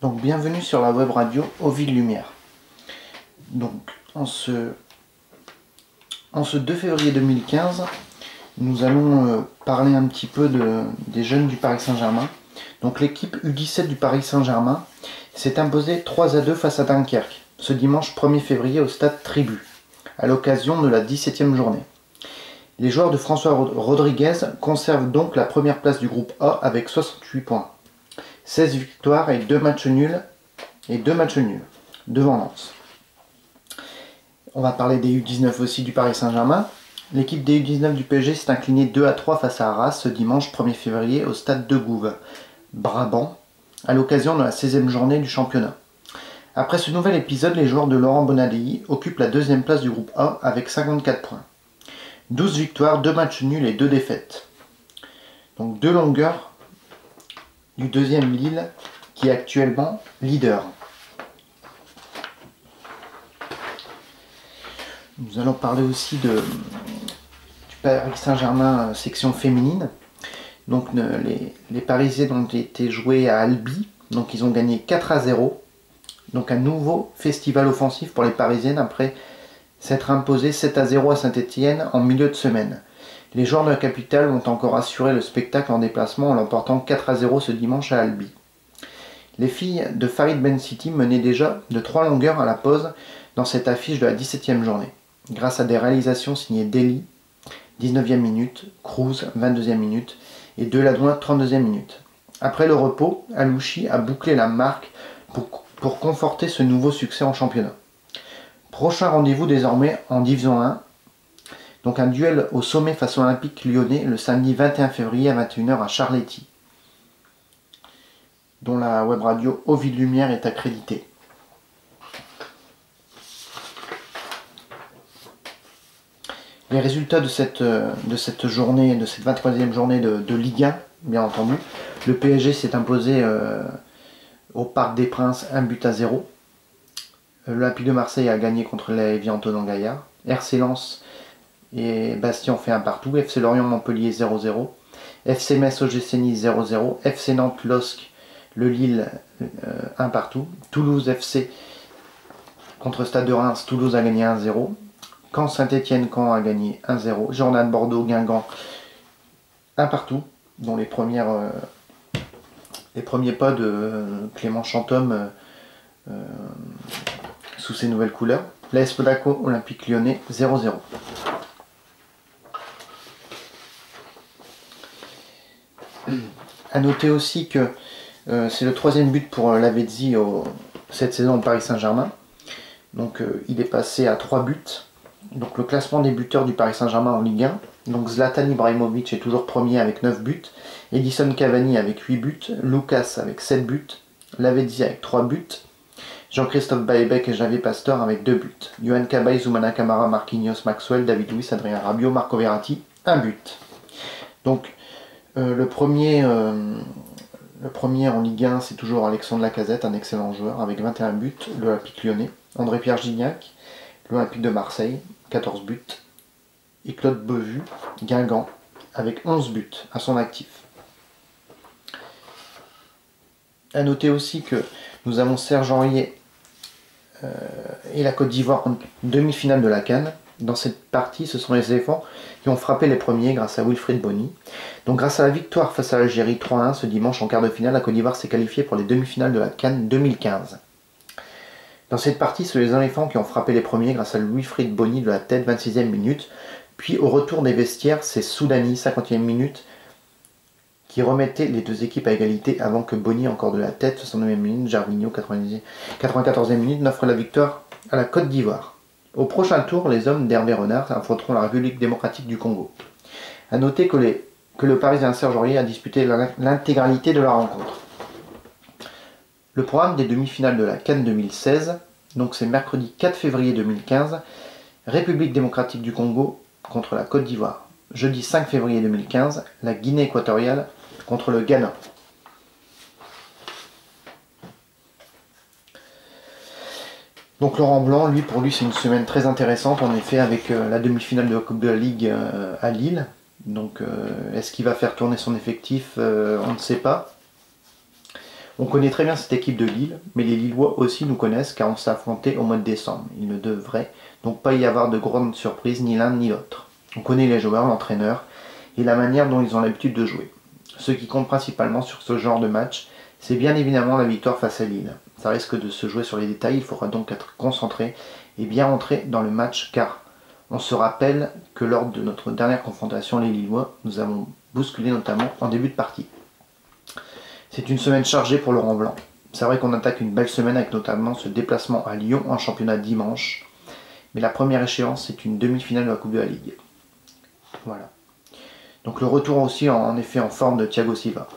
Donc bienvenue sur la web radio Aux Villes Lumière. Donc en ce 2 février 2015, nous allons parler un petit peu des jeunes du Paris Saint-Germain. Donc l'équipe U17 du Paris Saint-Germain s'est imposée 3-2 face à Dunkerque ce dimanche 1er février au stade Tribu, à l'occasion de la 17e journée. Les joueurs de François Rodriguez conservent donc la première place du groupe A avec 68 points. 16 victoires et 2 matchs nuls devant Lens. On va parler des U19 aussi du Paris Saint-Germain. L'équipe des U19 du PSG s'est inclinée 2-3 face à Arras ce dimanche 1er février au stade de Gouves, Brabant, à l'occasion de la 16e journée du championnat. Après ce nouvel épisode, les joueurs de Laurent Bonadei occupent la deuxième place du groupe A avec 54 points. 12 victoires, 2 matchs nuls et 2 défaites. Donc 2 longueurs du deuxième Lille qui est actuellement leader. Nous allons parler aussi du Paris Saint-Germain section féminine. Donc les Parisiennes ont été jouées à Albi, donc ils ont gagné 4-0. Donc un nouveau festival offensif pour les Parisiennes après s'être imposé 7-0 à Saint-Etienne en milieu de semaine. Les joueurs de la capitale ont encore assuré le spectacle en déplacement en l'emportant 4-0 ce dimanche à Albi. Les filles de Farid Ben City menaient déjà de 3 longueurs à la pause dans cette affiche de la 17e journée, grâce à des réalisations signées Deli, 19e minute, Cruz, 22e minute, et Deladouin, 32e minute. Après le repos, Alouchi a bouclé la marque pour conforter ce nouveau succès en championnat. Prochain rendez-vous désormais en Division 1, donc un duel au sommet face à l'Olympique lyonnais le samedi 21 février à 21 h à Charletti, dont la web radio Aux Villes Lumière est accréditée. Les résultats de cette journée, de cette 23e journée de Ligue 1, bien entendu. Le PSG s'est imposé au Parc des Princes 1-0. L'Olympique de Marseille a gagné contre la Vianton Gaillard. RC Lens et Bastia ont fait un partout. FC Lorient Montpellier 0-0. FC Metz OGC Nice 0-0. FC Nantes LOSC le Lille 1 partout. Toulouse FC contre Stade de Reims. Toulouse a gagné 1-0. Caen Saint-Etienne Caen a gagné 1-0. Jordan Bordeaux Guingamp 1 partout, dont les premiers pas de Clément Chantôme sous ses nouvelles couleurs. L'AS Monaco Olympique Lyonnais 0-0. A noter aussi que c'est le 3e but pour Lavezzi cette saison au Paris Saint-Germain. Donc il est passé à 3 buts. Donc le classement des buteurs du Paris Saint-Germain en Ligue 1. Donc Zlatan Ibrahimovic est toujours premier avec 9 buts. Edison Cavani avec 8 buts. Lucas avec 7 buts. Lavezzi avec 3 buts. Jean-Christophe Baebek et Javier Pasteur avec 2 buts. Yohan Cabaye, Zoumana Camara, Marquinhos, Maxwell, David Luiz, Adrien Rabiot, Marco Verratti, 1 but. Donc le premier en Ligue 1, c'est toujours Alexandre Lacazette, un excellent joueur avec 21 buts. L'Olympique Lyonnais. André-Pierre Gignac, l'Olympique de Marseille, 14 buts. Et Claude Beauvu, Guingamp, avec 11 buts à son actif. A noter aussi que nous avons Serge Aurier et la Côte d'Ivoire en demi-finale de la CAN. Dans cette partie, ce sont les éléphants qui ont frappé les premiers grâce à Wilfried Bony. Donc grâce à la victoire face à l'Algérie 3-1 ce dimanche en quart de finale, la Côte d'Ivoire s'est qualifiée pour les demi-finales de la CAN 2015. Dans cette partie, ce sont les éléphants qui ont frappé les premiers grâce à Wilfried Bony de la tête, 26e minute. Puis au retour des vestiaires, c'est Soudani, 50e minute, qui remettait les deux équipes à égalité avant que Bony, encore de la tête, 69e minute, Jarvinho, 94e minute, n'offre la victoire à la Côte d'Ivoire. Au prochain tour, les hommes d'Hervé Renard affronteront la République démocratique du Congo. A noter que le Parisien Serge Aurier a disputé l'intégralité de la rencontre. Le programme des demi-finales de la CAN 2016, donc c'est mercredi 4 février 2015, République démocratique du Congo contre la Côte d'Ivoire. Jeudi 5 février 2015, la Guinée équatoriale contre le Ghana. Donc Laurent Blanc, pour lui c'est une semaine très intéressante en effet avec la demi-finale de la Coupe de la Ligue à Lille. Donc est-ce qu'il va faire tourner son effectif? On ne sait pas. On connaît très bien cette équipe de Lille, mais les Lillois aussi nous connaissent car on s'est affrontés au mois de décembre. Il ne devrait donc pas y avoir de grandes surprises ni l'un ni l'autre. On connaît les joueurs, l'entraîneur et la manière dont ils ont l'habitude de jouer. Ce qui compte principalement sur ce genre de match, c'est bien évidemment la victoire face à Lille. Ça risque de se jouer sur les détails, il faudra donc être concentré et bien rentrer dans le match car on se rappelle que lors de notre dernière confrontation, les Lillois, nous avons bousculé notamment en début de partie. C'est une semaine chargée pour Laurent Blanc. C'est vrai qu'on attaque une belle semaine avec notamment ce déplacement à Lyon en championnat dimanche. Mais la première échéance, c'est une demi-finale de la Coupe de la Ligue. Voilà. Donc le retour aussi en effet en forme de Thiago Silva.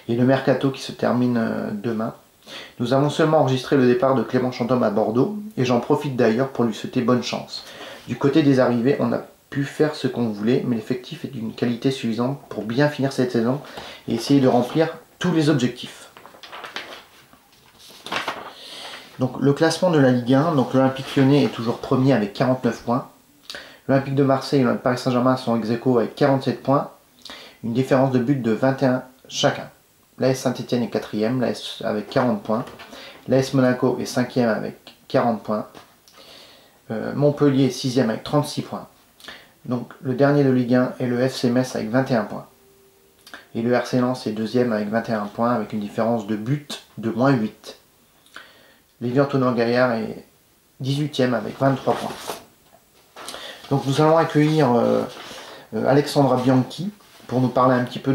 Et le mercato qui se termine demain. Nous avons seulement enregistré le départ de Clément Chantôme à Bordeaux. Et j'en profite d'ailleurs pour lui souhaiter bonne chance. Du côté des arrivées, on a pu faire ce qu'on voulait, mais l'effectif est d'une qualité suffisante pour bien finir cette saison et essayer de remplir tous les objectifs. Donc le classement de la Ligue 1, donc l'Olympique Lyonnais est toujours premier avec 49 points. L'Olympique de Marseille et le Paris Saint-Germain sont ex-aequo avec 47 points. Une différence de but de 21 chacun. L'AS Saint-Etienne est 4ème avec 40 points. L'AS Monaco est 5ème avec 40 points. Montpellier est 6ème avec 36 points. Donc le dernier de Ligue 1 est le FC Metz avec 21 points. Et le RC Lens est 2ème avec 21 points avec une différence de but de moins 8. L'Évian-Thonon-Gaillard est 18ème avec 23 points. Donc nous allons accueillir Alexandra Bianchi pour nous parler un petit peu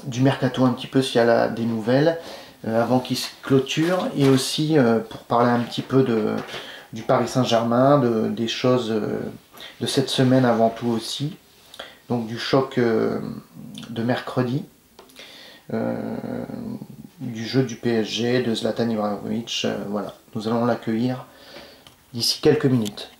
du mercato, un petit peu s'il y a des nouvelles avant qu'il se clôture, et aussi pour parler un petit peu du Paris Saint-Germain, des choses de cette semaine avant tout aussi. Donc du choc de mercredi, du jeu du PSG, de Zlatan Ibrahimovic, voilà. Nous allons l'accueillir d'ici quelques minutes.